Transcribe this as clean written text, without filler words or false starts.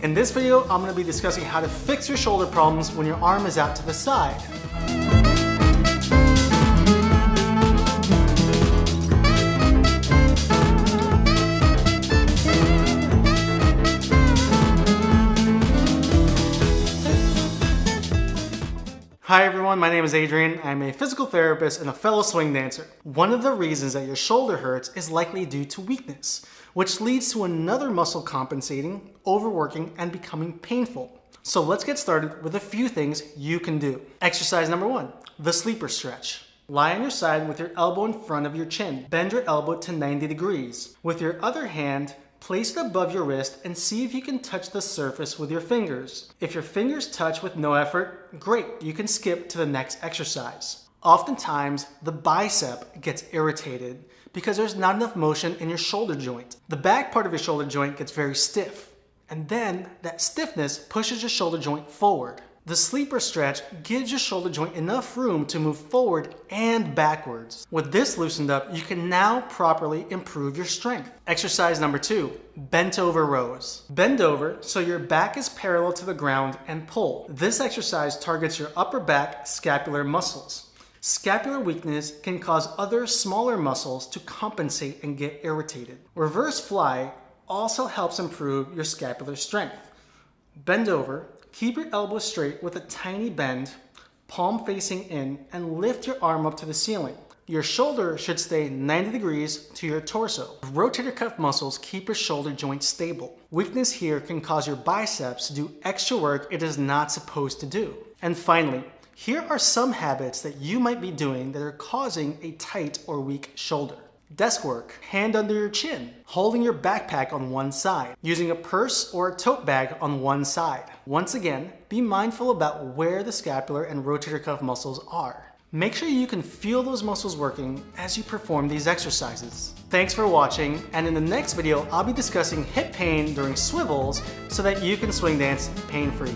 In this video, I'm going to be discussing how to fix your shoulder problems when your arm is out to the side. Hi everyone, my name is Adrian. I'm a physical therapist and a fellow swing dancer. One of the reasons that your shoulder hurts is likely due to weakness, which leads to another muscle compensating, overworking, and becoming painful. So let's get started with a few things you can do. Exercise number 1, the sleeper stretch. Lie on your side with your elbow in front of your chin. Bend your elbow to 90 degrees. With your other hand, place it above your wrist and see if you can touch the surface with your fingers. If your fingers touch with no effort, great, you can skip to the next exercise. Oftentimes, the bicep gets irritated because there's not enough motion in your shoulder joint. The back part of your shoulder joint gets very stiff, and then that stiffness pushes your shoulder joint forward. The sleeper stretch gives your shoulder joint enough room to move forward and backwards. With this loosened up, you can now properly improve your strength. Exercise number 2, bent over rows. Bend over so your back is parallel to the ground and pull. This exercise targets your upper back scapular muscles. Scapular weakness can cause other smaller muscles to compensate and get irritated. Reverse fly also helps improve your scapular strength. Bend over. Keep your elbows straight with a tiny bend, palm facing in, and lift your arm up to the ceiling. Your shoulder should stay 90 degrees to your torso. Rotator cuff muscles keep your shoulder joint stable. Weakness here can cause your biceps to do extra work it is not supposed to do. And finally, here are some habits that you might be doing that are causing a tight or weak shoulder. Desk work, hand under your chin, holding your backpack on one side, using a purse or a tote bag on one side. Once again, be mindful about where the scapular and rotator cuff muscles are. Make sure you can feel those muscles working as you perform these exercises. Thanks for watching, and in the next video, I'll be discussing hip pain during swivels so that you can swing dance pain-free.